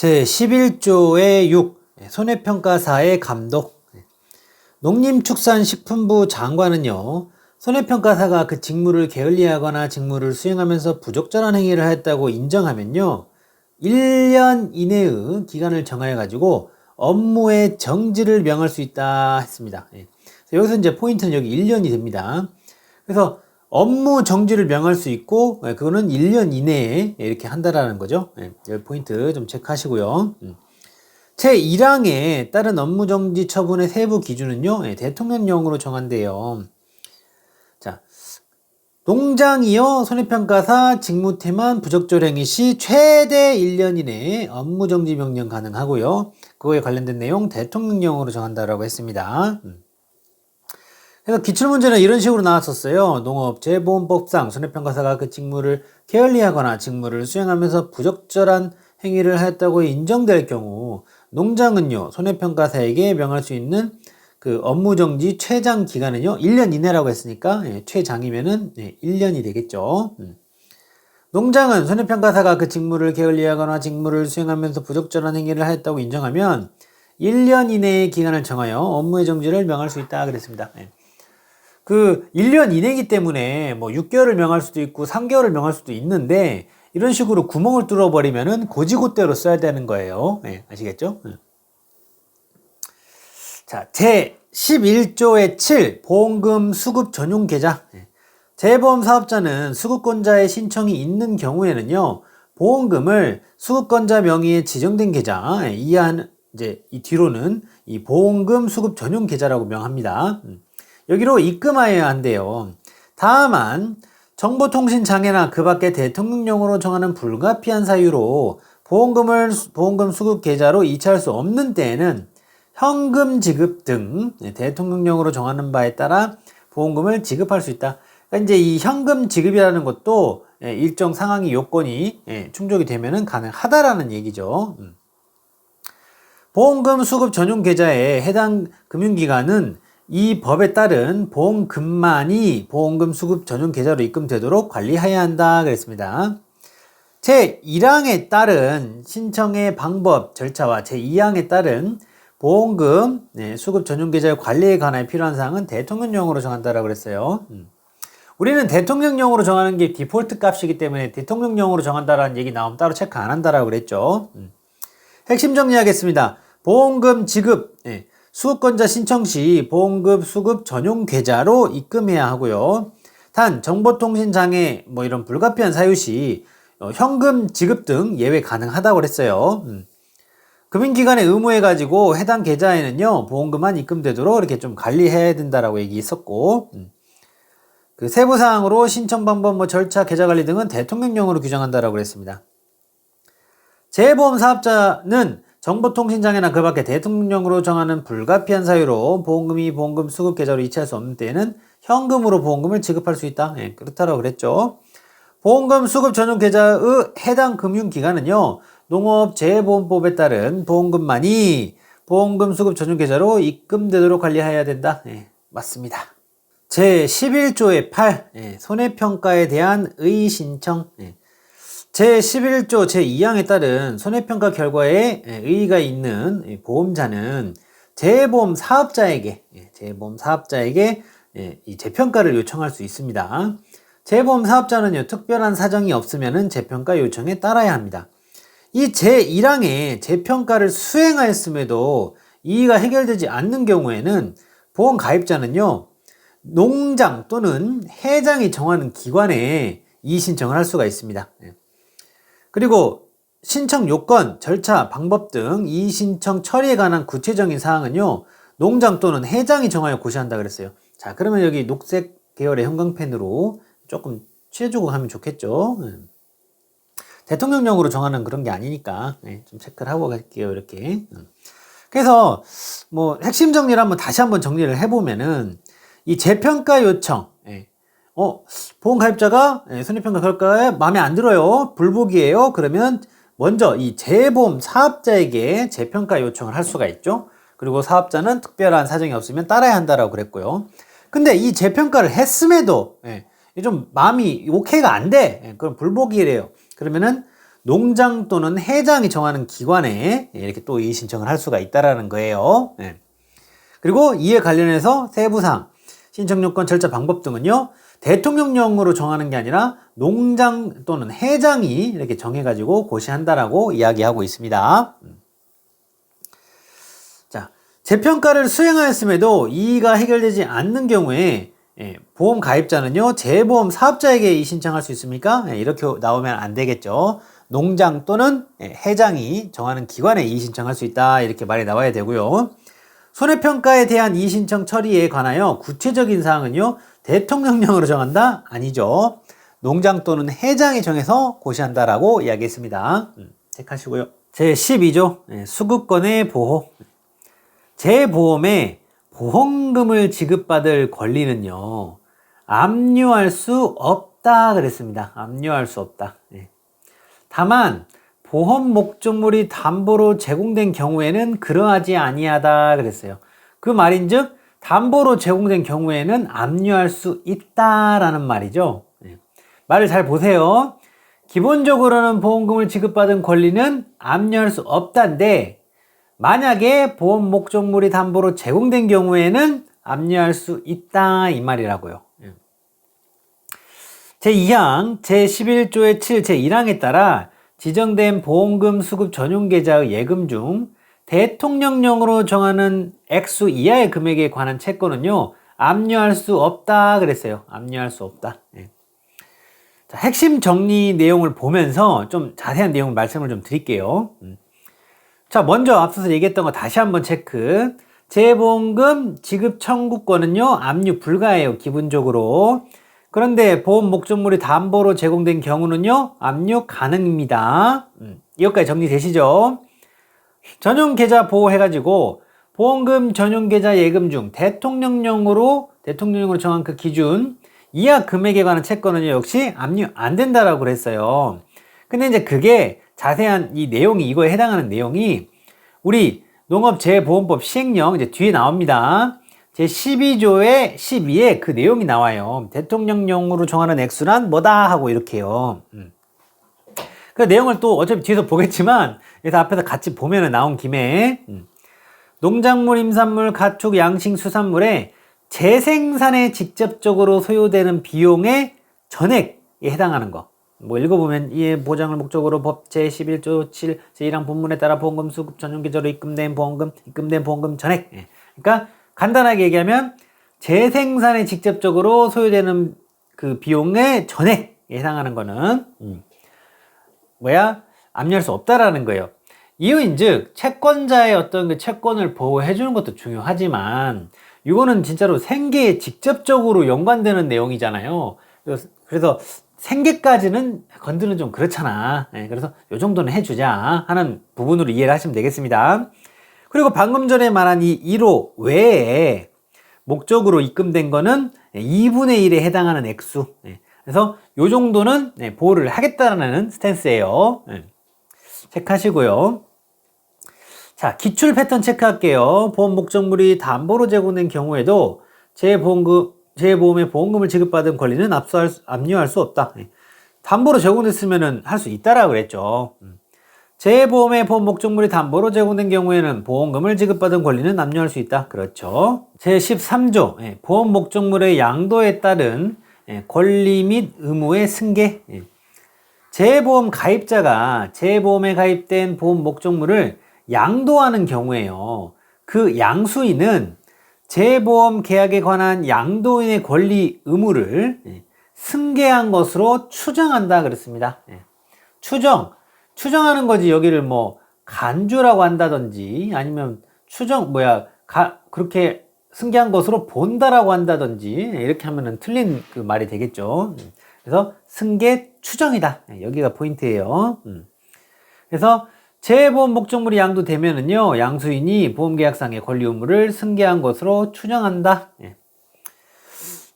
제11조의 6 손해평가사의 감독. 농림축산식품부 장관은요, 손해평가사가 그 직무를 게을리하거나 직무를 수행하면서 부적절한 행위를 하였다고 인정하면요, 1년 이내의 기간을 정하여가지고 업무의 정지를 명할 수 있다 했습니다. 여기서 이제 포인트는 여기 1년이 됩니다. 그래서 업무 정지를 명할 수 있고, 그거는 1년 이내에 이렇게 한다라는 거죠. 여기 포인트 좀 체크하시고요. 제1항에 따른 업무 정지 처분의 세부 기준은요, 대통령령으로 정한대요. 자, 농장이요, 손해평가사 직무태만 부적절 행위 시 최대 1년 이내에 업무 정지 명령 가능하고요. 그거에 관련된 내용 대통령령으로 정한다라고 했습니다. 그래서 기출문제는 이런 식으로 나왔었어요. 농업재보험법상 손해평가사가 그 직무를 게을리하거나 직무를 수행하면서 부적절한 행위를 하였다고 인정될 경우 농장은요, 손해평가사에게 명할 수 있는 그 업무정지 최장 기간은요, 1년 이내라고 했으니까 최장이면은 1년이 되겠죠. 농장은 손해평가사가 그 직무를 게을리하거나 직무를 수행하면서 부적절한 행위를 하였다고 인정하면 1년 이내의 기간을 정하여 업무의 정지를 명할 수 있다 그랬습니다. 그 1년 이내이기 때문에 뭐 6개월을 명할 수도 있고 3개월을 명할 수도 있는데, 이런 식으로 구멍을 뚫어버리면은 고지고대로 써야 되는 거예요. 아시겠죠? 자, 제11조의 7 보험금 수급 전용 계좌. 재보험 사업자는 수급권자의 신청이 있는 경우에는요, 보험금을 수급권자 명의의 지정된 계좌, 이하는 이제 이 뒤로는 이 보험금 수급 전용 계좌라고 명합니다. 여기로 입금하여야 한대요. 다만 정보통신장애나 그 밖에 대통령령으로 정하는 불가피한 사유로 보험금 수급 계좌로 이체할 수 없는 때에는 현금 지급 등 대통령령으로 정하는 바에 따라 보험금을 지급할 수 있다. 그러니까 이제 이 현금 지급이라는 것도 일정 상황이 요건이 충족이 되면은 가능하다라는 얘기죠. 보험금 수급 전용 계좌에 해당 금융기관은 이 법에 따른 보험금만이 보험금 수급 전용 계좌로 입금되도록 관리해야 한다 그랬습니다. 제1항에 따른 신청의 방법, 절차와 제2항에 따른 보험금 수급 전용 계좌의 관리에 관해 필요한 사항은 대통령령으로 정한다라고 그랬어요. 우리는 대통령령으로 정하는 게 디폴트 값이기 때문에 대통령령으로 정한다라는 얘기 나오면 따로 체크 안 한다라고 그랬죠. 핵심 정리하겠습니다. 보험금 지급, 수급권자 신청 시 보험금 수급 전용 계좌로 입금해야 하고요. 단 정보통신장애 뭐 이런 불가피한 사유 시 현금 지급 등 예외 가능하다고 그랬어요. 금융기관에 의무해가지고 해당 계좌에는요, 보험금만 입금되도록 이렇게 좀 관리해야 된다라고 얘기했었고, 그 세부사항으로 신청 방법, 뭐 절차, 계좌 관리 등은 대통령령으로 규정한다라고 그랬습니다. 재보험 사업자는 정보통신장애나 그 밖에 대통령령으로 정하는 불가피한 사유로 보험금이 보험금 수급 계좌로 이체할 수 없는 때에는 현금으로 보험금을 지급할 수 있다. 그렇다라고 그랬죠. 보험금 수급 전용 계좌의 해당 금융기관은요, 농업재보험법에 따른 보험금만이 보험금 수급 전용 계좌로 입금되도록 관리해야 된다. 맞습니다. 제11조의 8 손해평가에 대한 의의신청. 제11조 제2항에 따른 손해평가 결과에 의의가 있는 보험자는 재보험 사업자에게 이 재평가를 요청할 수 있습니다. 재보험 사업자는요, 특별한 사정이 없으면은 재평가 요청에 따라야 합니다. 이 제1항에 재평가를 수행하였음에도 이의가 해결되지 않는 경우에는 보험 가입자는요, 농장 또는 회장이 정하는 기관에 이의 신청을 할 수가 있습니다. 그리고 신청 요건, 절차, 방법 등 이의 신청 처리에 관한 구체적인 사항은요, 농장 또는 회장이 정하여 고시한다 그랬어요. 자, 그러면 여기 녹색 계열의 형광펜으로 조금 칠해주고 하면 좋겠죠. 대통령령으로 정하는 그런 게 아니니까 좀 체크를 하고 갈게요. 이렇게. 그래서 뭐 핵심 정리를 다시 한번 정리를 해보면은 이 재평가 요청, 보험 가입자가 손해평가 결과에 마음에 안 들어요, 불복이에요, 그러면 먼저 이 재보험 사업자에게 재평가 요청을 할 수가 있죠. 그리고 사업자는 특별한 사정이 없으면 따라야 한다라고 그랬고요. 근데 이 재평가를 했음에도 좀 마음이 오케이가 안 돼, 그럼 불복이래요. 그러면은 농장 또는 회장이 정하는 기관에 이렇게 또 이의 신청을 할 수가 있다라는 거예요. 예. 그리고 이에 관련해서 세부사항, 신청 요건, 절차, 방법 등은요, 대통령령으로 정하는 게 아니라 농장 또는 회장이 이렇게 정해가지고 고시한다라고 이야기하고 있습니다. 자, 재평가를 수행하였음에도 이의가 해결되지 않는 경우에 보험 가입자는요, 재보험 사업자에게 이의 신청할 수 있습니까? 이렇게 나오면 안 되겠죠. 농장 또는 회장이 정하는 기관에 이의 신청할 수 있다, 이렇게 말이 나와야 되고요. 손해평가에 대한 이의 신청 처리에 관하여 구체적인 사항은요, 대통령령으로 정한다? 아니죠. 농장 또는 회장이 정해서 고시한다라고 이야기했습니다. 체크하시고요. 제12조 수급권의 보호. 재보험에 보험금을 지급받을 권리는요, 압류할 수 없다 그랬습니다. 압류할 수 없다. 다만 보험 목적물이 담보로 제공된 경우에는 그러하지 아니하다 그랬어요. 그 말인즉 담보로 제공된 경우에는 압류할 수 있다라는 말이죠. 말을 잘 보세요. 기본적으로는 보험금을 지급받은 권리는 압류할 수 없다인데, 만약에 보험 목적물이 담보로 제공된 경우에는 압류할 수 있다, 이 말이라고요. 제2항 제11조의 7 제1항에 따라 지정된 보험금 수급 전용 계좌의 예금 중 대통령령으로 정하는 액수 이하의 금액에 관한 채권은요, 압류할 수 없다 그랬어요. 압류할 수 없다. 자, 핵심 정리 내용을 보면서 좀 자세한 내용을 말씀을 좀 드릴게요. 자, 먼저 앞서서 얘기했던 거 다시 한번 체크. 재보험금 지급 청구권은요, 압류 불가해요, 기본적으로. 그런데 보험 목적물이 담보로 제공된 경우는요, 압류 가능입니다. 이것까지 정리되시죠? 전용 계좌 보호해가지고 보험금 전용 계좌 예금 중 대통령령으로 정한 그 기준 이하 금액에 관한 채권은 역시 압류 안 된다라고 그랬어요. 근데 이제 그게 자세한 이 내용이, 이거에 해당하는 내용이 우리 농업재보험법 시행령 이제 뒤에 나옵니다. 제 12조의 12에 그 내용이 나와요. 대통령령으로 정하는 액수란 뭐다 하고 이렇게요. 그 내용을 또 어차피 뒤에서 보겠지만 여기서 앞에서 같이 보면은 나온 김에 농작물, 임산물, 가축, 양식, 수산물의 재생산에 직접적으로 소요되는 비용의 전액에 해당하는 거. 뭐 읽어보면 이에 보장을 목적으로 법 제11조 7 제1항 본문에 따라 보험금 수급 전용 계좌로 입금된 보험금 전액. 그러니까 간단하게 얘기하면 재생산에 직접적으로 소요되는 그 비용의 전액에 해당하는 거는 압류할 수 없다라는 거예요. 이유인즉 채권자의 어떤 그 채권을 보호해 주는 것도 중요하지만 이거는 진짜로 생계에 직접적으로 연관되는 내용이잖아요. 그래서 생계까지는 건드는 좀 그렇잖아. 그래서 이 정도는 해주자 하는 부분으로 이해를 하시면 되겠습니다. 그리고 방금 전에 말한 이 1호 외에 목적으로 입금된 거는 2분의 1에 해당하는 액수. 그래서 이 정도는 보호를 하겠다라는 스탠스예요. 체크하시고요. 자, 기출 패턴 체크할게요. 보험 목적물이 담보로 제공된 경우에도 재보험의 보험금을 지급받은 권리는 압류할 수 없다. 담보로 제공됐으면 할 수 있다라고 그랬죠. 재보험의 보험 목적물이 담보로 제공된 경우에는 보험금을 지급받은 권리는 압류할 수 있다. 그렇죠. 제13조 보험 목적물의 양도에 따른 권리 및 의무의 승계. 재보험 가입자가 재보험에 가입된 보험 목적물을 양도하는 경우에요. 그 양수인은 재보험 계약에 관한 양도인의 권리 의무를 승계한 것으로 추정한다 그랬습니다. 추정하는 거지. 여기를 뭐 간주라고 한다든지 아니면 그렇게 승계한 것으로 본다라고 한다든지 이렇게 하면은 틀린 그 말이 되겠죠. 그래서 승계 추정이다. 여기가 포인트예요. 그래서 재보험 목적물이 양도되면은요, 양수인이 보험계약상의 권리 의무를 승계한 것으로 추정한다.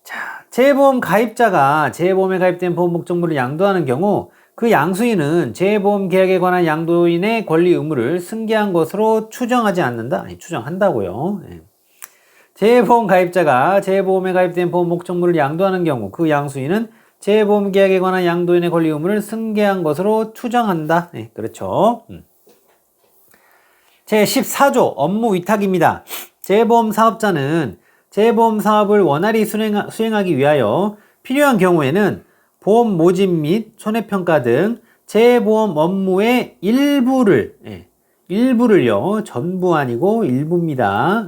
자, 재보험 가입자가 재보험에 가입된 보험 목적물을 양도하는 경우 그 양수인은 재보험 계약에 관한 양도인의 권리 의무를 승계한 것으로 추정하지 않는다? 아니, 추정한다고요. 재보험 가입자가 재보험에 가입된 보험 목적물을 양도하는 경우 그 양수인은 재보험계약에 관한 양도인의 권리 의무를 승계한 것으로 추정한다. 네, 그렇죠. 제14조 업무 위탁입니다. 재보험 사업자는 재보험 사업을 원활히 수행하기 위하여 필요한 경우에는 보험 모집 및 손해평가 등 재보험 업무의 일부를요, 전부 아니고 일부입니다.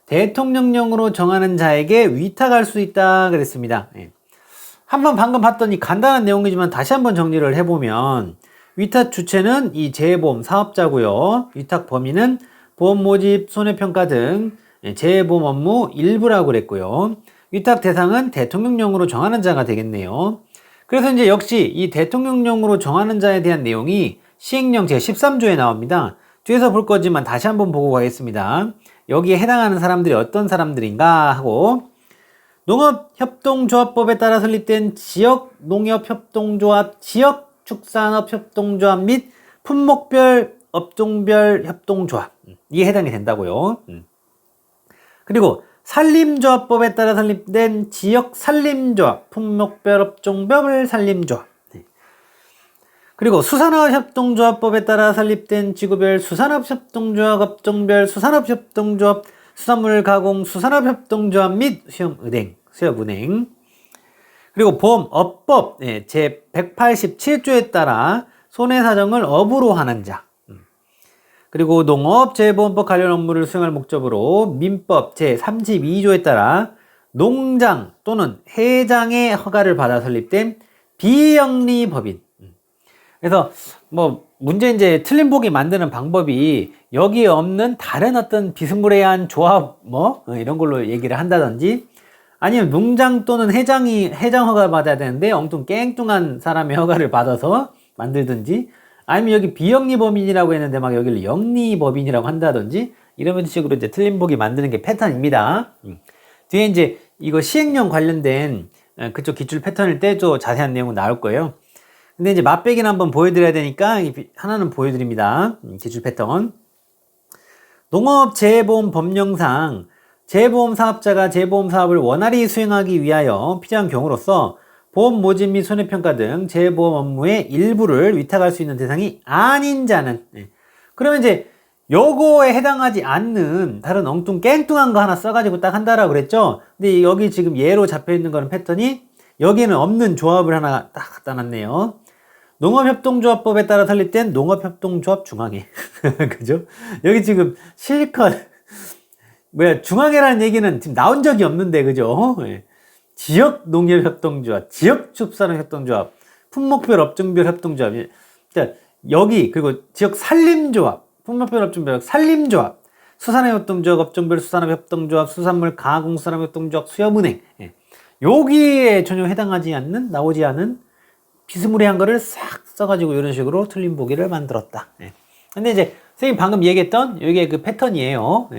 대통령령으로 정하는 자에게 위탁할 수 있다 그랬습니다. 한번 방금 봤더니 간단한 내용이지만 다시 한번 정리를 해보면 위탁 주체는 이 재보험 사업자고요. 위탁 범위는 보험 모집, 손해평가 등 재보험 업무 일부라고 그랬고요. 위탁 대상은 대통령령으로 정하는 자가 되겠네요. 그래서 이제 역시 이 대통령령으로 정하는 자에 대한 내용이 시행령 제13조에 나옵니다. 뒤에서 볼 거지만 다시 한번 보고 가겠습니다. 여기에 해당하는 사람들이 어떤 사람들인가 하고, 농업협동조합법에 따라 설립된 지역농협협동조합, 지역축산업협동조합 및 품목별 업종별 협동조합, 이게 해당이 된다고요. 그리고 산림조합법에 따라 설립된 지역산림조합, 품목별 업종별 산림조합, 그리고 수산업협동조합법에 따라 설립된 지구별 수산업협동조합, 업종별 수산업협동조합, 수산물 가공 수산업협동조합 및 수협은행, 그리고 보험업법 제187조에 따라 손해사정을 업으로 하는 자, 그리고 농업재보험법 관련 업무를 수행할 목적으로 민법 제32조에 따라 농장 또는 회장의 허가를 받아 설립된 비영리법인. 그래서 뭐 문제 이제 틀린 보기 만드는 방법이 여기에 없는 다른 어떤 비스무리한 조합 이런 걸로 얘기를 한다든지, 아니면 농장 또는 회장 허가 받아야 되는데 엉뚱깽뚱한 사람의 허가를 받아서 만들든지, 아니면 여기 비영리법인이라고 했는데 막 여기를 영리법인이라고 한다든지, 이런 식으로 이제 틀린 보기 만드는 게 패턴입니다. 뒤에 이제 이거 시행령 관련된 그쪽 기출 패턴일 때 좀 자세한 내용은 나올 거예요. 근데 이제 맛배기는 한번 보여드려야 되니까 하나는 보여드립니다. 기출 패턴. 농업재보험 법령상 재보험 사업자가 재보험 사업을 원활히 수행하기 위하여 필요한 경우로서 보험 모집 및 손해평가 등 재보험 업무의 일부를 위탁할 수 있는 대상이 아닌 자는, 그러면 이제 요거에 해당하지 않는 다른 엉뚱깽뚱한 거 하나 써가지고 딱 한다라고 그랬죠. 근데 여기 지금 예로 잡혀있는 거는 패턴이 여기에는 없는 조합을 하나 딱 갖다 놨네요. 농업협동조합법에 따라 설립된 농업협동조합 중앙회. 그죠? 여기 지금 실컷 중앙회라는 얘기는 지금 나온 적이 없는데, 그죠? 지역농협협동조합, 지역축산업협동조합, 품목별 업종별 협동조합. 자, 여기 그리고 지역산림조합, 품목별 업종별 산림조합, 수산업협동조합, 업종별 수산업협동조합, 수산물 가공수산업협동조합, 수협은행. 여기에 전혀 해당하지 않는, 나오지 않은 비스무리한 거를 싹 써가지고 이런 식으로 틀린 보기를 만들었다. 근데 이제 선생님 방금 얘기했던 이게 그 패턴이에요.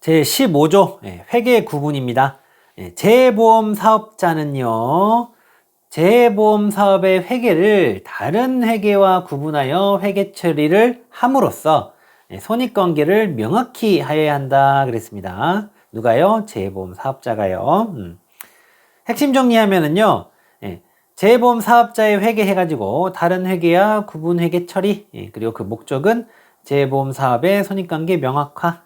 제15조 회계 구분입니다. 재보험 사업자는요, 재보험 사업의 회계를 다른 회계와 구분하여 회계 처리를 함으로써 손익관계를 명확히 하여야 한다 그랬습니다. 누가요? 재보험 사업자가요. 핵심 정리하면은요, 재보험 사업자의 회계 해가지고 다른 회계와 구분 회계 처리, 그리고 그 목적은 재보험 사업의 손익관계 명확화.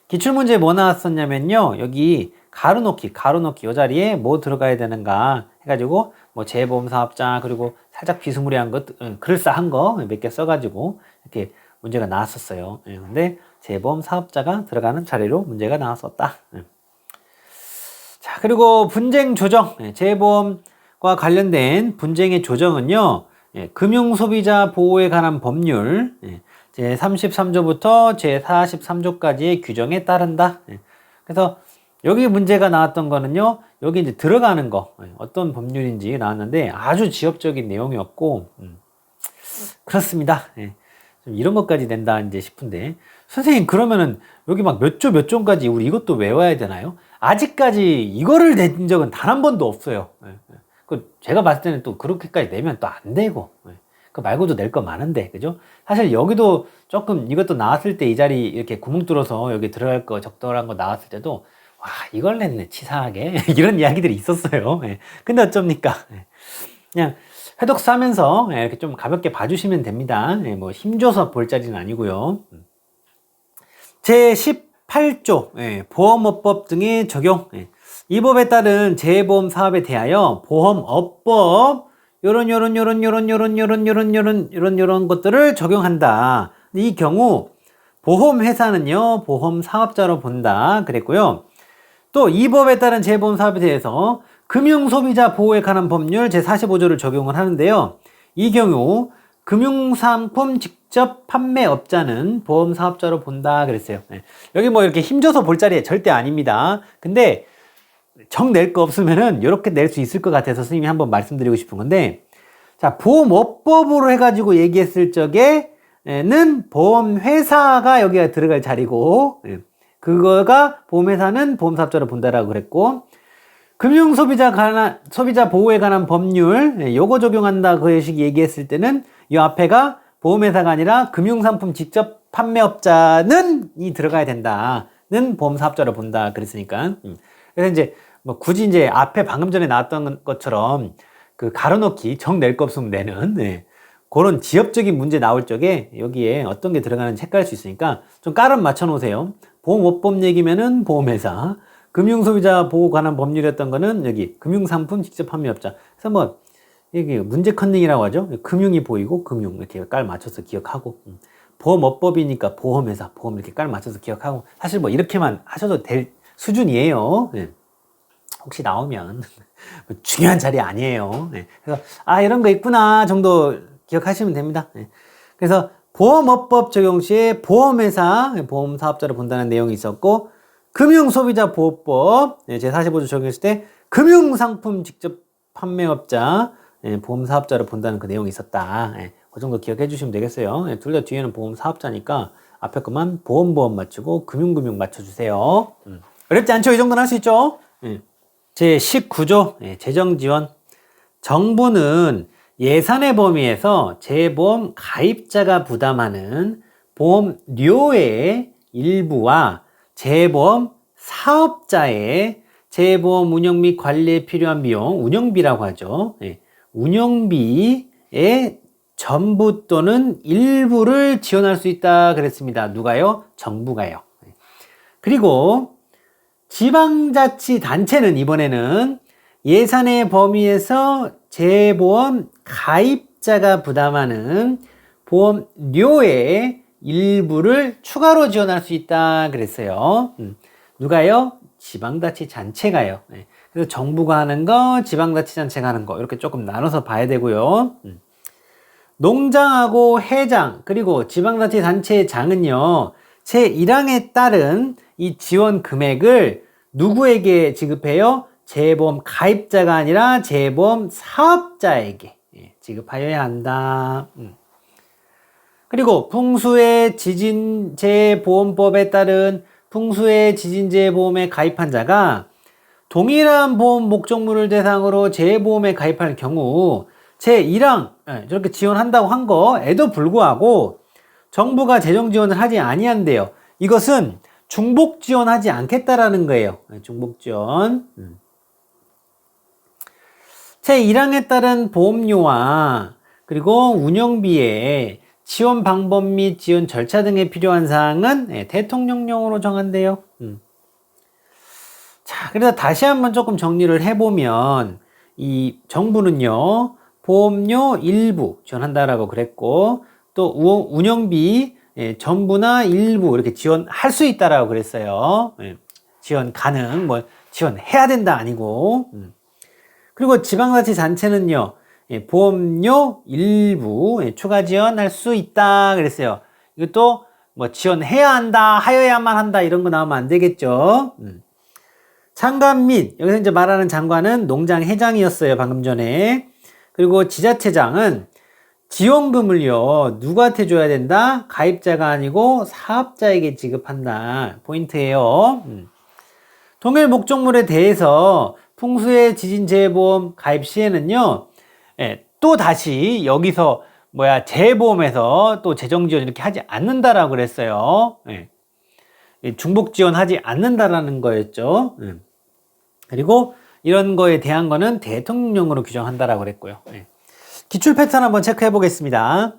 기출문제 뭐 나왔었냐면요, 여기 가로놓기 이 자리에 뭐 들어가야 되는가 해가지고 뭐 재보험 사업자, 그리고 살짝 비스무리한 것, 그럴싸한 거 몇 개 써가지고 이렇게 문제가 나왔었어요. 근데 재보험 사업자가 들어가는 자리로 문제가 나왔었다. 자, 그리고 분쟁 조정, 재보험과 관련된 분쟁의 조정은요, 금융소비자 보호에 관한 법률 제33조부터 제43조까지의 규정에 따른다. 그래서 여기 문제가 나왔던 거는요, 여기 이제 들어가는 거, 어떤 법률인지 나왔는데 아주 지엽적인 내용이었고, 그렇습니다. 좀 이런 것까지 된다 이제 싶은데, 선생님 그러면은 여기 막 몇 조 몇 조까지 우리 이것도 외워야 되나요? 아직까지 이거를 낸 적은 단 한 번도 없어요. 그 제가 봤을 때는 또 그렇게까지 내면 또 안 되고, 그 말고도 낼 거 많은데, 그죠? 사실 여기도 조금 이것도 나왔을 때 이 자리 이렇게 구멍 뚫어서 여기 들어갈 거 적절한 거 나왔을 때도 와, 이걸 냈네 치사하게 이런 이야기들이 있었어요. 근데 어쩝니까? 그냥 회독수 하면서 이렇게 좀 가볍게 봐주시면 됩니다. 뭐 힘줘서 볼 자리는 아니고요. 제18조 보험업법 등의 적용. 이 법에 따른 재보험 사업에 대하여 보험업법 요런 것들을 적용한다. 이 경우 보험회사는요 보험사업자로 본다 그랬고요. 또 이 법에 따른 재보험 사업에 대해서 금융소비자 보호에 관한 법률 제45조를 적용을 하는데요. 이 경우 금융상품 직접 판매업자는 보험사업자로 본다 그랬어요. 여기 뭐 이렇게 힘줘서 볼 자리에 절대 아닙니다. 근데 정 낼 거 없으면은 이렇게 낼 수 있을 것 같아서 선생님이 한번 말씀드리고 싶은 건데, 자, 보험업법으로 해가지고 얘기했을 적에는 보험회사가 여기가 들어갈 자리고, 그거가 보험회사는 보험사업자로 본다라고 그랬고, 소비자 보호에 관한 법률, 요거 적용한다 그 식이 얘기했을 때는 이 앞에가 보험회사가 아니라 금융상품 직접 판매업자는 이 들어가야 된다는 보험사업자로 본다 그랬으니까. 그래서 이제 뭐 굳이 이제 앞에 방금 전에 나왔던 것처럼 그 가로놓기 정 낼 거 없으면 내는 그런 지엽적인 문제 나올 적에 여기에 어떤 게 들어가는지 헷갈릴 수 있으니까 좀 깔은 맞춰 놓으세요. 보험업법 얘기면은 보험회사, 금융소비자 보호 관한 법률이었던 거는 여기 금융상품 직접 판매업자. 그래서 뭐 이게 문제 컨닝이라고 하죠. 금융이 보이고 금융 이렇게 깔 맞춰서 기억하고, 보험업법이니까 보험회사, 보험 이렇게 깔 맞춰서 기억하고, 사실 뭐 이렇게만 하셔도 될 수준이에요. 혹시 나오면 중요한 자리 아니에요. 그래서 이런 거 있구나 정도 기억하시면 됩니다. 그래서 보험업법 적용 시에 보험회사, 보험사업자로 본다는 내용이 있었고, 금융소비자보호법 제45조 적용했을 때 금융상품 직접 판매업자, 보험사업자로 본다는 그 내용이 있었다. 그 정도 기억해 주시면 되겠어요. 둘 다 뒤에는 보험사업자니까 앞에 것만 보험 맞추고 금융 맞춰주세요. 어렵지 않죠? 이 정도는 할 수 있죠? 제19조 재정지원. 정부는 예산의 범위에서 재보험 가입자가 부담하는 보험료의 일부와 재보험 사업자의 재보험 운영 및 관리에 필요한 비용, 운영비라고 하죠. 운영비의 전부 또는 일부를 지원할 수 있다 그랬습니다. 누가요? 정부가요. 그리고 지방자치단체는 이번에는 예산의 범위에서 재보험 가입자가 부담하는 보험료의 일부를 추가로 지원할 수 있다 그랬어요. 누가요? 지방자치단체가요. 그래서 정부가 하는 거, 지방자치단체가 하는 거 이렇게 조금 나눠서 봐야 되고요. 농장하고 해장 그리고 지방자치단체의 장은요 제1항에 따른 이 지원 금액을 누구에게 지급해요? 재보험 가입자가 아니라 재보험 사업자에게 지급하여야 한다. 그리고 풍수의 지진재보험법에 따른 풍수의 지진재보험에 가입한 자가 동일한 보험 목적물을 대상으로 재보험에 가입할 경우 제1항 저렇게 지원한다고 한 거에도 불구하고 정부가 재정 지원을 하지 아니한대요. 이것은 중복 지원하지 않겠다라는 거예요. 중복 지원. 제1항에 따른 보험료와 그리고 운영비에 지원 방법 및 지원 절차 등에 필요한 사항은 대통령령으로 정한대요. 자, 그래서 다시 한번 조금 정리를 해보면 이 정부는요 보험료 일부 지원한다라고 그랬고, 또 운영비 전부나 일부 이렇게 지원할 수 있다라고 그랬어요. 지원 가능, 뭐 지원해야 된다 아니고. 그리고 지방자치단체는요 보험료 일부 추가 지원할 수 있다 그랬어요. 이것도 뭐 지원해야 한다, 하여야만 한다 이런 거 나오면 안 되겠죠. 장관 및 여기서 이제 말하는 장관은 농장 회장이었어요 방금 전에. 그리고 지자체장은 지원금을요 누구한테 줘야 된다? 가입자가 아니고 사업자에게 지급한다. 포인트예요. 동일 목적물에 대해서 풍수의 지진재보험 가입 시에는요 또 다시 여기서 재보험에서 또 재정지원 이렇게 하지 않는다라고 그랬어요. 중복 지원하지 않는다라는 거였죠. 그리고 이런 거에 대한 거는 대통령령으로 규정한다라고 그랬고요. 예. 기출 패턴 한번 체크해 보겠습니다.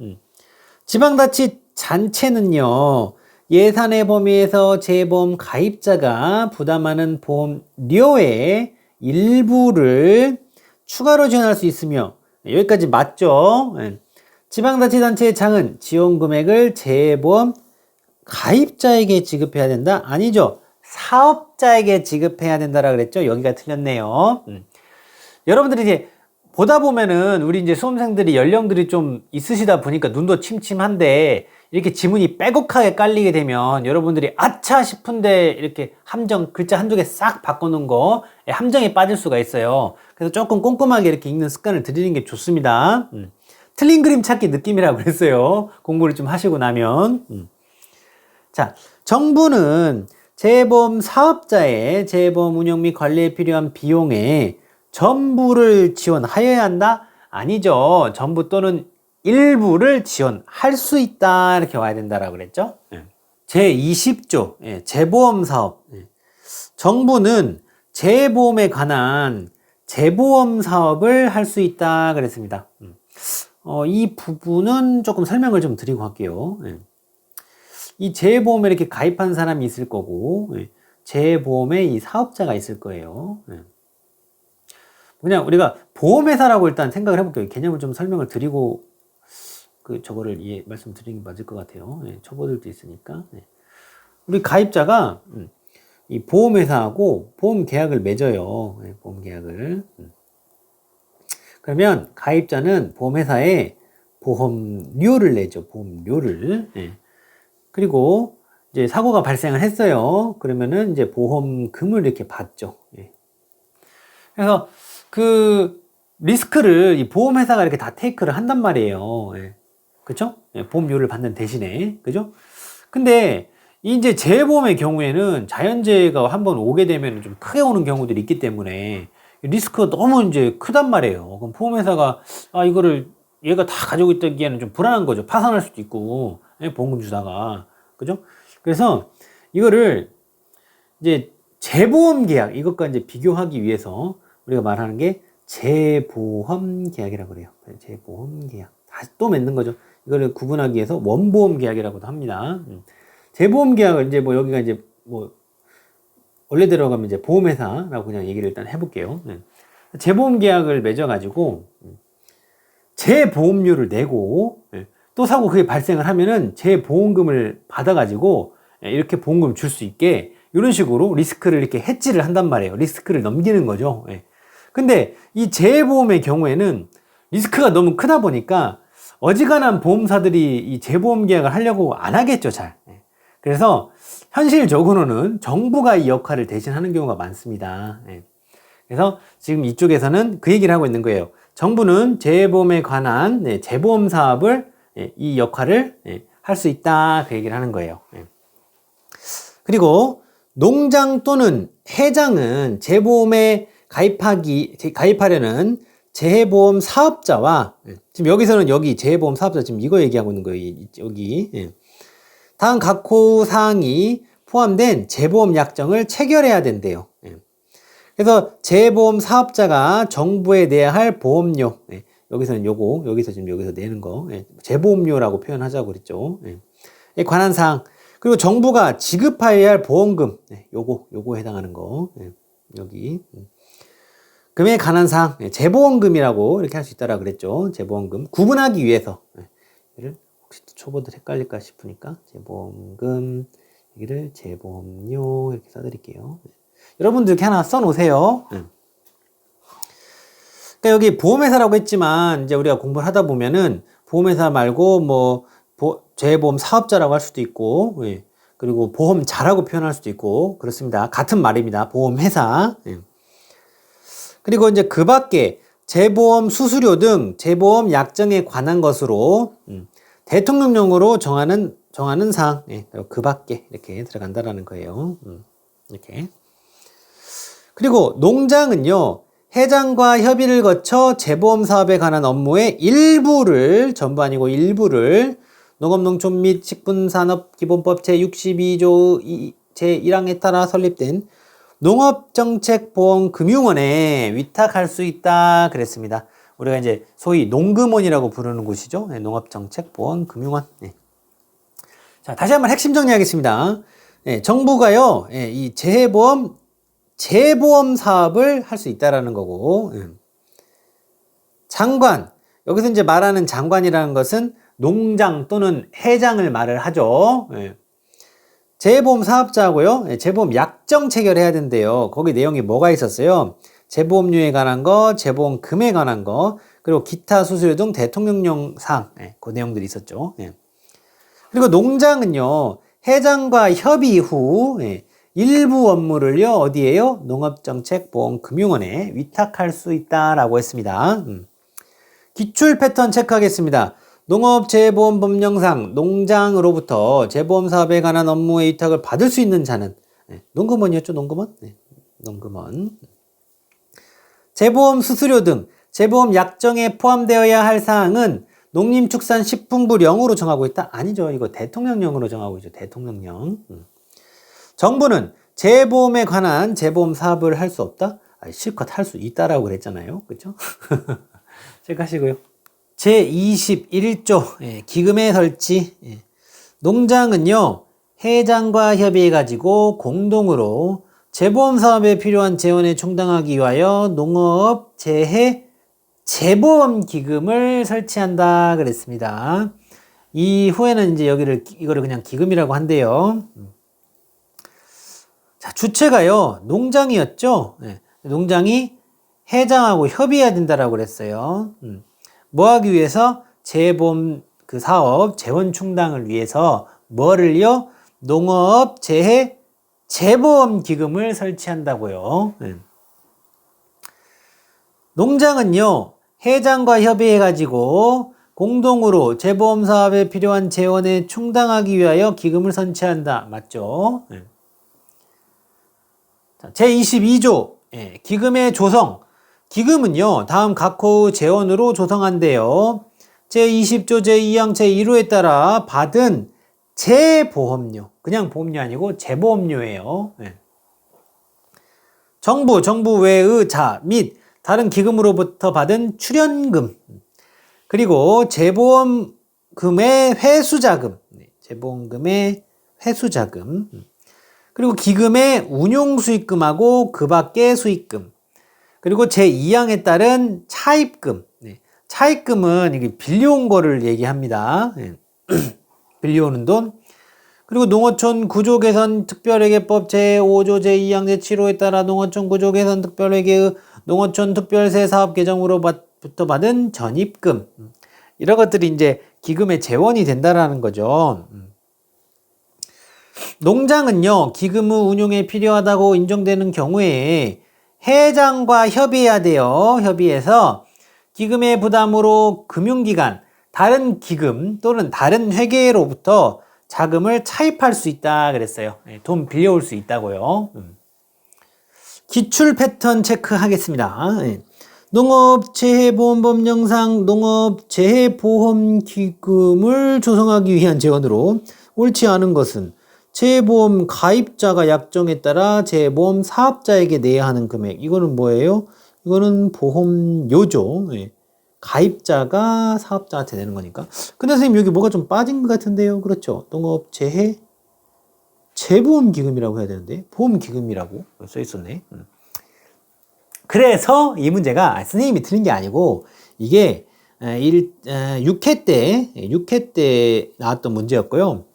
지방자치단체는요, 예산의 범위에서 재보험 가입자가 부담하는 보험료의 일부를 추가로 지원할 수 있으며, 여기까지 맞죠? 예. 지방자치단체의 장은 지원 금액을 재보험 가입자에게 지급해야 된다? 아니죠. 사업자에게 지급해야 된다라 그랬죠. 여기가 틀렸네요. 여러분들이 이제 보다 보면은 우리 이제 수험생들이 연령들이 좀 있으시다 보니까 눈도 침침한데 이렇게 지문이 빼곡하게 깔리게 되면 여러분들이 아차 싶은데 이렇게 함정 글자 한두 개 싹 바꿔놓은 거 함정에 빠질 수가 있어요. 그래서 조금 꼼꼼하게 이렇게 읽는 습관을 들이는 게 좋습니다. 틀린 그림 찾기 느낌이라고 그랬어요. 공부를 좀 하시고 나면. 자, 정부는 재보험 사업자의 재보험 운영 및 관리에 필요한 비용에 전부를 지원하여야 한다? 아니죠. 전부 또는 일부를 지원할 수 있다. 이렇게 와야 된다라고 그랬죠. 제20조 재보험 사업. 정부는 재보험에 관한 재보험 사업을 할 수 있다 그랬습니다. 이 부분은 조금 설명을 좀 드리고 할게요. 이 재보험에 이렇게 가입한 사람이 있을 거고, 재보험에 이 사업자가 있을 거예요. 그냥 우리가 보험회사라고 일단 생각을 해볼게요. 개념을 좀 설명을 드리고, 저거를 말씀드리는 게 맞을 것 같아요. 초보들도 있으니까. 우리 가입자가, 이 보험회사하고 보험 계약을 맺어요. 보험 계약을. 그러면 가입자는 보험회사에 보험료를 내죠. 보험료를. 그리고 이제 사고가 발생을 했어요. 그러면은 이제 보험금을 이렇게 받죠. 그래서 그 리스크를 이 보험회사가 이렇게 다 테이크를 한단 말이에요. 그쵸? 보험료를 받는 대신에. 그죠? 근데 이제 재보험의 경우에는 자연재해가 한번 오게 되면 좀 크게 오는 경우들이 있기 때문에 리스크가 너무 이제 크단 말이에요. 그럼 보험회사가 이거를 얘가 다 가지고 있다기에는 좀 불안한 거죠. 파산할 수도 있고, 보험금 주다가. 그죠? 그래서 이거를 이제 재보험 계약, 이것과 이제 비교하기 위해서 우리가 말하는 게 재보험 계약이라고 그래요. 재보험 계약. 다시 또 맺는 거죠. 이거를 구분하기 위해서 원보험 계약이라고도 합니다. 재보험 계약을 이제 여기가 이제 원래대로 가면 이제 보험회사라고 그냥 얘기를 일단 해볼게요. 재보험 계약을 맺어가지고 재보험료를 내고 또 사고 그게 발생을 하면은 재보험금을 받아가지고 이렇게 보험금 줄 수 있게 이런 식으로 리스크를 이렇게 해지를 한단 말이에요. 리스크를 넘기는 거죠. 근데 이 재보험의 경우에는 리스크가 너무 크다 보니까 어지간한 보험사들이 이 재보험 계약을 하려고 안 하겠죠, 잘. 그래서 현실적으로는 정부가 이 역할을 대신하는 경우가 많습니다. 그래서 지금 이쪽에서는 그 얘기를 하고 있는 거예요. 정부는 재보험에 관한 재보험 사업을 이 역할을 할 수 있다 그 얘기를 하는 거예요. 그리고 농장 또는 해장은 재보험에 가입하려는 재보험 사업자와 지금 여기서는 여기 재보험 사업자 지금 이거 얘기하고 있는 거예요. 여기 다음 각호 사항이 포함된 재보험 약정을 체결해야 된대요. 그래서 재보험 사업자가 정부에 내야 할 보험료, 여기서는 요거, 여기서 내는 거, 재보험료라고 표현하자고 그랬죠. 에 관한 사항, 그리고 정부가 지급하여야 할 보험금, 요거 해당하는 거, 여기. 금액에 관한 사항, 재보험금이라고 이렇게 할 수 있다라고 그랬죠. 재보험금. 구분하기 위해서. 혹시 초보들 헷갈릴까 싶으니까 재보험금, 여기를 재보험료 이렇게 써드릴게요. 여러분들 이렇게 하나 써놓으세요. 그러니까 여기 보험회사라고 했지만 이제 우리가 공부를 하다 보면은 보험회사 말고 재보험 사업자라고 할 수도 있고, 그리고 보험자라고 표현할 수도 있고 그렇습니다. 같은 말입니다. 보험회사. 그리고 이제 그 밖에 재보험 수수료 등 재보험 약정에 관한 것으로 대통령령으로 정하는 사항, 그 밖에 이렇게 들어간다라는 거예요. 이렇게. 그리고 농장은요, 해장과 협의를 거쳐 재보험 사업에 관한 업무의 일부를, 전부 아니고 일부를 농업농촌 및 식품산업기본법 제62조 제1항에 따라 설립된 농업정책보험금융원에 위탁할 수 있다 그랬습니다. 우리가 이제 소위 농금원이라고 부르는 곳이죠. 네, 농업정책보험금융원. 네. 자, 다시 한번 핵심 정리하겠습니다. 네, 정부가요, 네, 이 재보험 사업을 할 수 있다라는 거고, 장관, 여기서 이제 말하는 장관이라는 것은 농장 또는 회장을 말을 하죠. 네. 재보험 사업자하고요, 재보험 약정 체결해야 된대요. 거기 내용이 뭐가 있었어요? 재보험료에 관한 거, 재보험금에 관한 거, 그리고 기타 수수료 등 대통령령 사항, 그 내용들이 있었죠. 그리고 농장은요, 회장과 협의 후 일부 업무를요, 어디에요? 농업정책보험금융원에 위탁할 수 있다라고 했습니다. 기출 패턴 체크하겠습니다. 농업재보험법령상 농장으로부터 재보험 사업에 관한 업무의 위탁을 받을 수 있는 자는 농금원이었죠, 농금원? 농금원. 재보험 수수료 등 재보험 약정에 포함되어야 할 사항은 농림축산식품부령으로 정하고 있다? 아니죠. 이거 대통령령으로 정하고 있죠. 대통령령. 정부는 재보험에 관한 재보험 사업을 할 수 없다? 실컷 할 수 있다라고 그랬잖아요. 그렇죠? 체크하시고요. 제21조 기금의 설치. 농장은요, 회장과 협의해가지고 공동으로 재보험 사업에 필요한 재원에 충당하기 위하여 농업재해 재보험 기금을 설치한다 그랬습니다. 이후에는 이제 이거를 그냥 기금이라고 한대요. 자, 주체가요, 농장이었죠. 농장이 회장하고 협의해야 된다라고 그랬어요. 뭐 하기 위해서? 재보험 그 사업 재원 충당을 위해서 뭐를요? 농업재해 재보험 기금을 설치한다고요. 농장은요, 회장과 협의해가지고 공동으로 재보험 사업에 필요한 재원에 충당하기 위하여 기금을 설치한다. 맞죠? 제22조 기금의 조성. 기금은요, 다음 각호의 재원으로 조성한대요. 제20조 제2항 제1호에 따라 받은 재보험료, 그냥 보험료 아니고 재보험료예요. 정부 외의 자 및 다른 기금으로부터 받은 출연금, 그리고 재보험금의 회수자금, 재보험금의 회수자금, 그리고 기금의 운용수익금하고 그 밖의 수익금, 그리고 제2항에 따른 차입금. 차입금은 이게 빌려온 거를 얘기합니다. 빌려오는 돈. 그리고 농어촌 구조개선 특별회계법 제5조 제2항 제7호에 따라 농어촌 구조개선 특별회계의 농어촌 특별세 사업 계정으로부터 받은 전입금. 이런 것들이 이제 기금의 재원이 된다라는 거죠. 농장은요, 기금의 운용에 필요하다고 인정되는 경우에 회장과 협의해야 돼요. 협의해서 기금의 부담으로 금융기관, 다른 기금 또는 다른 회계로부터 자금을 차입할 수 있다 그랬어요. 돈 빌려올 수 있다고요. 기출 패턴 체크하겠습니다. 농업재해보험법령상 농업재해보험기금을 조성하기 위한 재원으로 옳지 않은 것은 재보험 가입자가 약정에 따라 재보험 사업자에게 내야 하는 금액. 이거는 뭐예요? 이거는 보험료죠. 가입자가 사업자한테 내는 거니까. 근데 선생님 여기 뭐가 좀 빠진 것 같은데요? 그렇죠. 농업재해 재보험기금이라고 해야 되는데 보험기금이라고 써 있었네. 그래서 이 문제가 선생님이 틀린 게 아니고 이게 6회 때 나왔던 문제였고요.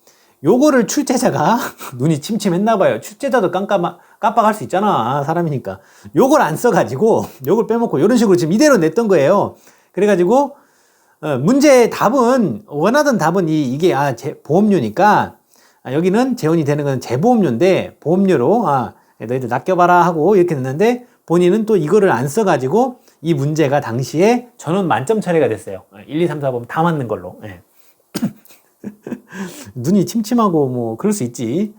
요거를 출제자가 눈이 침침했나 봐요. 출제자도 깜빡할 수 있잖아. 사람이니까. 요걸 안 써가지고 요걸 빼먹고 이런 식으로 지금 이대로 냈던 거예요. 그래가지고 문제의 답은 원하던 답은 이게 보험료니까 여기는 재원이 되는 건 재보험료인데 보험료로 너희들 낚여봐라 하고 이렇게 냈는데 본인은 또 이거를 안 써가지고 이 문제가 당시에 전원 만점 처리가 됐어요. 1, 2, 3, 4 보면 다 맞는 걸로. 눈이 침침하고 뭐 그럴 수 있지.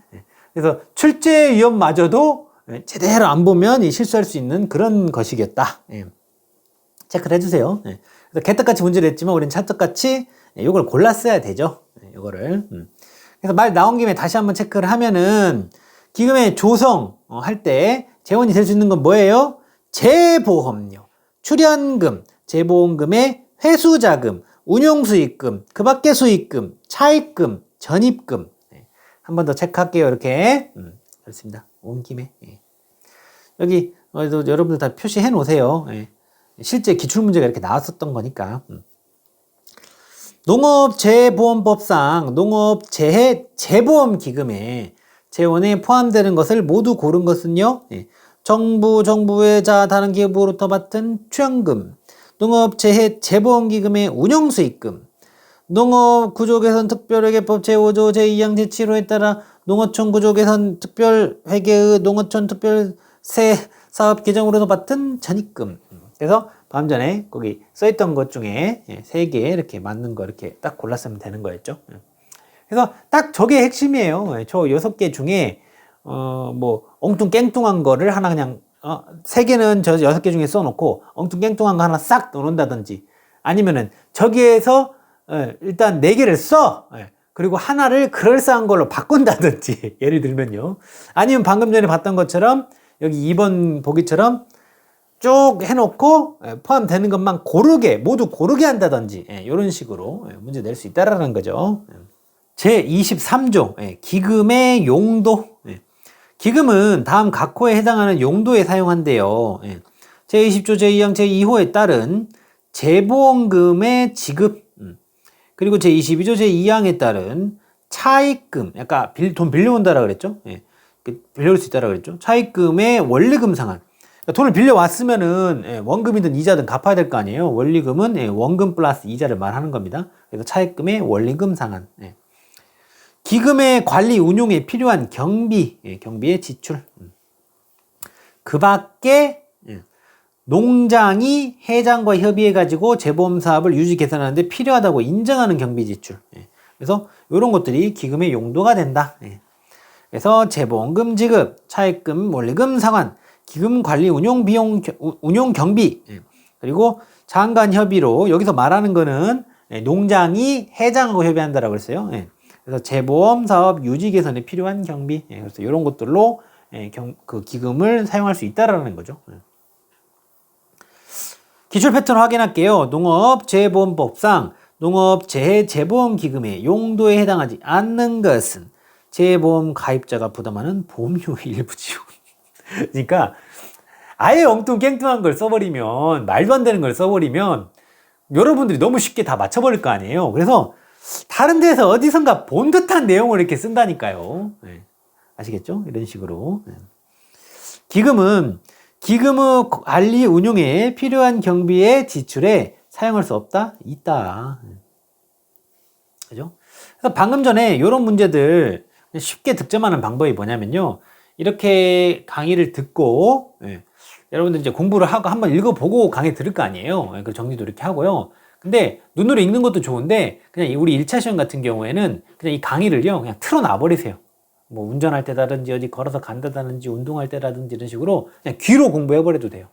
그래서 출제 위험마저도 제대로 안 보면 실수할 수 있는 그런 것이겠다. 체크를 해주세요. 그래서 개떡같이 문제를 했지만 우리는 찰떡같이 이걸 골랐어야 되죠. 이거를. 그래서 말 나온 김에 다시 한번 체크를 하면은 기금의 조성 할 때 재원이 될 수 있는 건 뭐예요? 재보험료, 출연금, 재보험금의 회수자금, 운용수익금, 그 밖의 수익금, 차입금, 전입금. 한 번 더 체크할게요. 이렇게. 그렇습니다. 온 김에. 여기 여러분들 다 표시해 놓으세요. 실제 기출문제가 이렇게 나왔었던 거니까. 농업재해보험법상 농업재해 재보험기금에 재원에 포함되는 것을 모두 고른 것은요. 정부의 다른 기업으로부터 받은 출연금, 농업재해 재보험기금의 운용수익금, 농업구조개선 특별회계법 제5조 제2항 제7호에 따라 농어촌 구조개선 특별회계의 농어촌 특별세 사업 개정으로서 받은 전입금. 그래서 방금 전에 거기 써있던 것 중에 3개 이렇게 맞는 거 이렇게 딱 골랐으면 되는 거였죠. 그래서 딱 저게 핵심이에요. 저 6개 중에 뭐 엉뚱깽뚱한 거를 하나 그냥 3개는 저 6개 중에 써놓고 엉뚱깽뚱한 거 하나 싹 넣는다든지, 아니면은 저기에서 일단 4개를 써. 그리고 하나를 그럴싸한 걸로 바꾼다든지 예를 들면요. 아니면 방금 전에 봤던 것처럼 여기 2번 보기처럼 쭉 해놓고 포함되는 것만 모두 고르게 한다든지 이런 식으로 문제 낼 수 있다라는 거죠. 제23조 기금의 용도. 기금은 다음 각 호에 해당하는 용도에 사용한대요. 제20조 제2항 제2호에 따른 재보험금의 지급, 그리고 제22조 제2항에 따른 차입금, 약간 돈 빌려온다라고 그랬죠. 빌려올 수 있다라고 그랬죠. 차입금의 원리금 상환. 그러니까 돈을 빌려왔으면은 원금이든 이자든 갚아야 될 거 아니에요. 원리금은 원금 플러스 이자를 말하는 겁니다. 그래서 차입금의 원리금 상환. 기금의 관리 운용에 필요한 경비의 지출. 그 밖에 농장이 회장과 협의해가지고 재보험 사업을 유지 개선하는데 필요하다고 인정하는 경비 지출. 그래서 이런 것들이 기금의 용도가 된다. 그래서 재보험금 지급, 차입금, 원리금 상환, 기금 관리 운용 비용, 운용 경비, 그리고 장관 협의로, 여기서 말하는 거는 농장이 회장하고 협의한다라고 했어요. 그래서 재보험 사업 유지 개선에 필요한 경비. 그래서 이런 것들로 그 기금을 사용할 수 있다라는 거죠. 기출 패턴 확인할게요. 농업재해보험법상 농업재해재보험기금의 용도에 해당하지 않는 것은 재보험 가입자가 부담하는 보험료 일부 지원. 그러니까 아예 엉뚱깽뚱한 걸 써버리면, 말도 안 되는 걸 써버리면 여러분들이 너무 쉽게 다 맞춰버릴 거 아니에요. 그래서 다른 데서 어디선가 본 듯한 내용을 이렇게 쓴다니까요. 아시겠죠? 이런 식으로. 기금은 기금의 관리 운용에 필요한 경비의 지출에 사용할 수 없다? 있다. 그죠? 그래서 방금 전에 이런 문제들 쉽게 득점하는 방법이 뭐냐면요. 이렇게 강의를 듣고, 여러분들 이제 공부를 하고 한번 읽어보고 강의 들을 거 아니에요. 그 정리도 이렇게 하고요. 근데 눈으로 읽는 것도 좋은데, 그냥 우리 1차 시험 같은 경우에는 그냥 이 강의를요, 그냥 틀어놔 버리세요. 뭐 운전할 때라든지 어디 걸어서 간다든지 운동할 때라든지 이런 식으로 그냥 귀로 공부해버려도 돼요.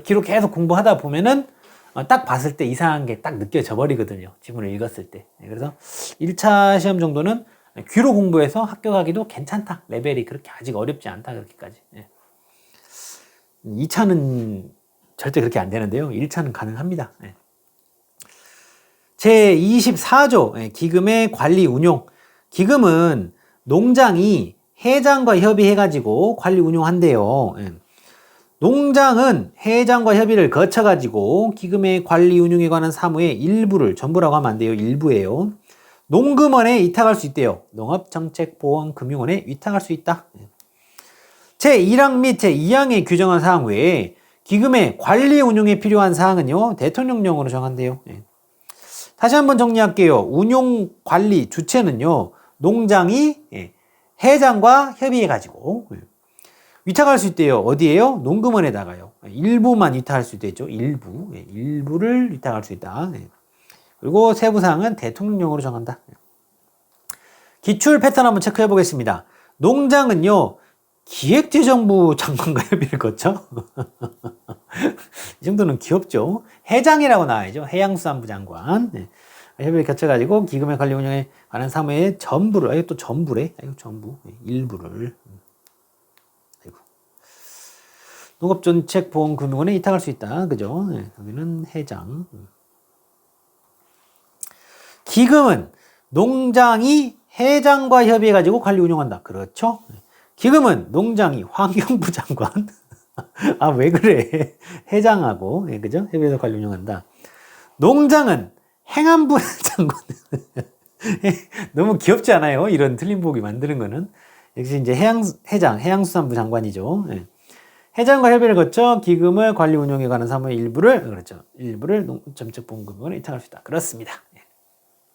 귀로 계속 공부하다 보면은 딱 봤을 때 이상한 게 딱 느껴져 버리거든요. 지문을 읽었을 때. 그래서 1차 시험 정도는 귀로 공부해서 합격하기도 괜찮다. 레벨이 그렇게 아직 어렵지 않다. 그렇게까지. 2차는 절대 그렇게 안 되는데요. 1차는 가능합니다. 제24조 기금의 관리 운용. 기금은 농장이 회장과 협의해가지고 관리 운용한대요. 농장은 회장과 협의를 거쳐가지고 기금의 관리 운용에 관한 사무의 일부를, 전부라고 하면 안 돼요. 일부예요. 농금원에 위탁할 수 있대요. 농업정책보험금융원에 위탁할 수 있다. 제1항 및 제2항에 규정한 사항 외에 기금의 관리 운용에 필요한 사항은요, 대통령령으로 정한대요. 다시 한번 정리할게요. 운용 관리 주체는요, 농장이 회장과 협의해가지고 위탁할 수 있대요. 어디에요? 농금원에다가요. 일부만 위탁할 수 있대죠. 일부를 위탁할 수 있다. 그리고 세부사항은 대통령령으로 정한다. 기출 패턴 한번 체크해 보겠습니다. 농장은요, 기획재정부 장관과 협의를 거쳐. 이 정도는 귀엽죠. 회장이라고 나와야죠. 해양수산부 장관. 협의를 거쳐가지고 기금의 관리 운영에 관한 사무의 전부를, 또 전부래. 전부. 일부를. 농업정책보험금융원에 이탁할 수 있다. 그죠? 네, 여기는 해장. 기금은 농장이 해장과 협의해가지고 관리 운영한다. 그렇죠? 기금은 농장이 환경부 장관. 아, 왜 그래? 해장하고, 예, 그죠? 협의해서 관리 운영한다. 농장은 행안부 장관. 너무 귀엽지 않아요? 이런 틀린 보기 만드는 거는. 역시 이제 해양수산부 장관이죠. 예. 해장과 협의를 거쳐 기금을 관리 운영에 관한 사무의 일부를, 그렇죠. 일부를 농업정책보험금융원에 이탁할 수 있다. 그렇습니다.